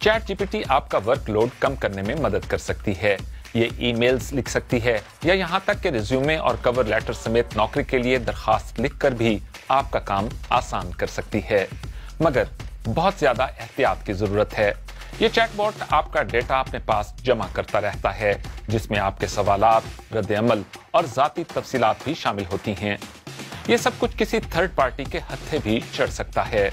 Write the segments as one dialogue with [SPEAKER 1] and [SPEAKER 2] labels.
[SPEAKER 1] Chat GPT आपका workload कम करने में मदद कर सकती है। ये ईमेल्स लिख सकती है या यहाँ तक कि रिज्यूमे और कवर लेटर समेत नौकरी के लिए दरखास्त लिखकर भी आपका काम आसान कर सकती है, मगर बहुत ज्यादा एहतियात की जरूरत है। ये चैटबॉट आपका डेटा अपने पास जमा करता रहता है, जिसमें आपके सवालात, रद्द-ए-अमल और ज़ाती तफसीलात भी शामिल होती हैं। ये सब कुछ किसी थर्ड पार्टी के हत्थे भी चढ़ सकता है।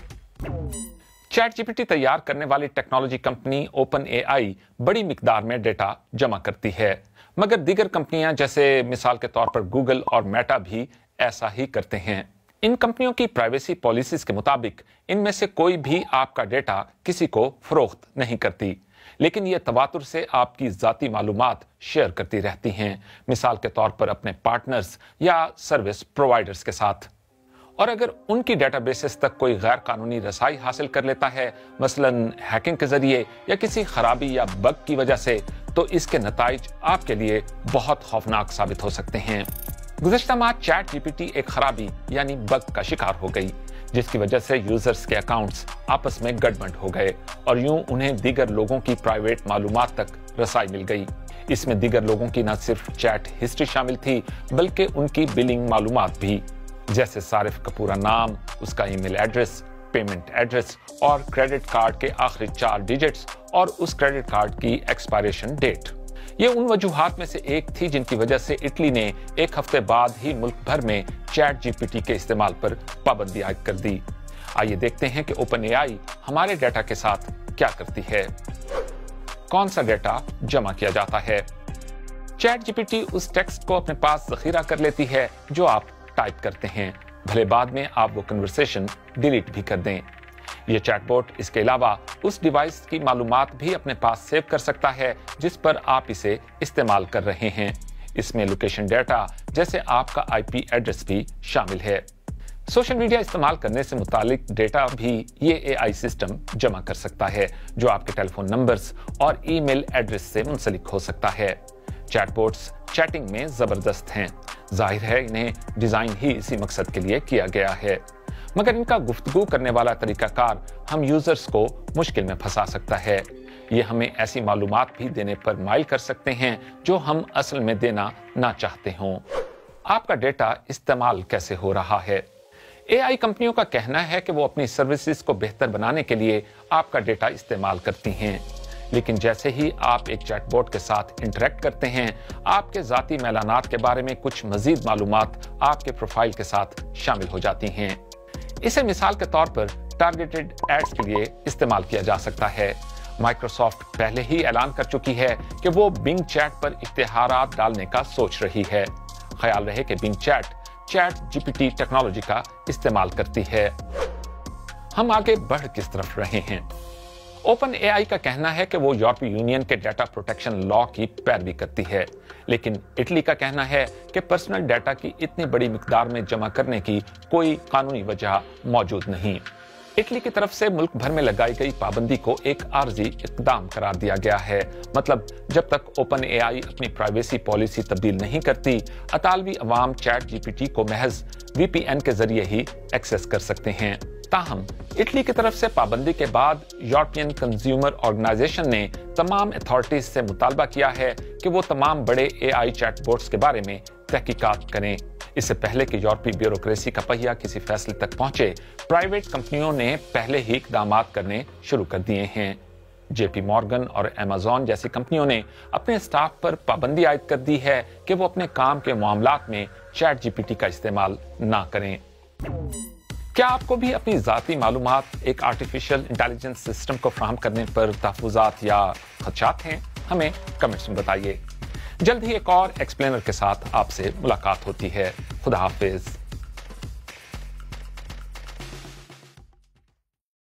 [SPEAKER 1] चैट जीपीटी तैयार करने वाली टेक्नोलॉजी कंपनी ओपन एआई बड़ी मिकदार में डेटा जमा करती है, मगर दीगर कंपनियां जैसे मिसाल के तौर पर गूगल और मेटा भी ऐसा ही करते हैं। इन कंपनियों की प्राइवेसी पॉलिसीज के मुताबिक इनमें से कोई भी आपका डेटा किसी को फरोख्त नहीं करती, लेकिन ये तवातुर से आपकी ज़ाती मालूमात शेयर करती रहती हैं, मिसाल के तौर पर अपने पार्टनर्स या सर्विस प्रोवाइडर्स के साथ। और अगर उनकी डेटाबेसेस तक कोई गैर कानूनी रसाई हासिल कर लेता है, मसलन हैकिंग के जरिए या किसी खराबी या बग की वजह से, तो इसके नताइज आपके लिए बहुत खौफनाक साबित हो सकते हैं। गुज़श्ता माह चैट जीपीटी एक खराबी यानी बग का शिकार हो गई, जिसकी वजह से यूजर्स के अकाउंट्स आपस में गड़बड़ हो गए और यूं उन्हें दीगर लोगों की प्राइवेट मालूमात तक रसाई मिल गई। इसमें दीगर लोगों की न सिर्फ चैट हिस्ट्री शामिल थी, बल्कि उनकी बिलिंग मालूमात भी, जैसे सारिफ का पूरा नाम, उसका ईमेल एड्रेस, पेमेंट एड्रेस और क्रेडिट कार्ड के आखिरी 4 डिजिट्स और उस क्रेडिट कार्ड की एक्सपायरेशन डेट। ये उन वजूहात में से एक थी जिनकी वजह से इटली ने एक हफ्ते बाद ही मुल्क भर में चैट जीपीटी के इस्तेमाल पर पाबंदी आयद कर दी। आइए देखते हैं कि ओपन एआई हमारे डेटा के साथ क्या करती है। कौन सा डेटा जमा किया जाता है? चैट जीपीटी उस टेक्स्ट को अपने पास ज़खीरा कर लेती है जो आप टाइप करते हैं, भले बाद में आप वो कन्वर्सेशन डिलीट भी कर दें। ये चैटबॉट इसके अलावा उस डिवाइस की मालूमात भी अपने पास सेव कर सकता है जिस पर आप इसे इस्तेमाल कर रहे हैं। इसमें लोकेशन डेटा जैसे आपका आईपी एड्रेस भी शामिल है। सोशल मीडिया इस्तेमाल करने से मुतालिक डेटा भी ये एआई सिस्टम जमा कर सकता है, जो आपके टेलीफोन नंबर्स और ईमेल एड्रेस से मुंसलिक हो सकता है। चैटबॉट्स चैटिंग में जबरदस्त हैं, जाहिर है इन्हें डिजाइन ही इसी मकसद के लिए किया गया है, मगर इनका गुफ्तगू करने वाला तरीकाकार हम यूजर्स को मुश्किल में फंसा सकता है। ये हमें ऐसी मालूमात भी देने पर माइल कर सकते हैं जो हम असल में देना ना चाहते हों। आपका डेटा इस्तेमाल कैसे हो रहा है? एआई कंपनियों का कहना है कि वो अपनी सर्विसेज को बेहतर बनाने के लिए आपका डेटा इस्तेमाल करती हैं, लेकिन जैसे ही आप एक चैटबॉट के साथ इंटरेक्ट करते हैं, आपके ज़ाती मैलानात के बारे में कुछ मजीद मालूमात आपके प्रोफाइल के साथ शामिल हो जाती हैं। इसे मिसाल के तौर पर टारगेटेड एड्स के लिए इस्तेमाल किया जा सकता है। माइक्रोसॉफ्ट पहले ही ऐलान कर चुकी है कि वो बिंग चैट पर इश्तिहारात डालने का सोच रही है। ख्याल रहे कि बिंग चैट जीपीटी टेक्नोलॉजी का इस्तेमाल करती है। हम आगे बढ़ किस तरफ रहे हैं? ओपन एआई का कहना है कि वो यूरोपीय यूनियन के डेटा प्रोटेक्शन लॉ की पैरवी करती है, लेकिन इटली का कहना है कि पर्सनल डेटा की इतनी बड़ी मिकदार में जमा करने की कोई कानूनी वजह मौजूद नहीं। इटली की तरफ से मुल्क भर में लगाई गई पाबंदी को एक आर्जी इक़दाम करार दिया गया है। मतलब जब तक ओपन एआई अपनी प्राइवेसी पॉलिसी तब्दील नहीं करती, अतालवी अवाम चैट जीपीटी को महज वीपीएन के जरिए ही एक्सेस कर सकते हैं। ताहम इटली की तरफ से पाबंदी के बाद यूरोपियन कंज्यूमर ऑर्गेनाइजेशन ने तमाम अथॉरिटीज से मुतालबा किया है कि वो तमाम बड़े एआई चैटबॉट्स के बारे में तहकीकात करें। इससे पहले कि यूरोपीय ब्यूरोक्रेसी का पहिया किसी फैसले तक पहुंचे, प्राइवेट कंपनियों ने पहले ही इक़दामात करने शुरू कर दिए हैं। जेपी मॉर्गन और अमेज़न जैसी कंपनियों ने अपने स्टाफ पर पाबंदी आयद कर दी है कि वो अपने काम के मामलात में चैट जीपीटी का इस्तेमाल ना करें। क्या आपको भी अपनी ज़ाती मालूमात एक आर्टिफिशियल इंटेलिजेंस सिस्टम को फराहम करने पर तहफ़्फ़ुज़ात या खदशात हैं? हमें कमेंट्स में बताइए। जल्द ही एक और एक्सप्लेनर के साथ आपसे मुलाकात होती है। खुदा हाफिज।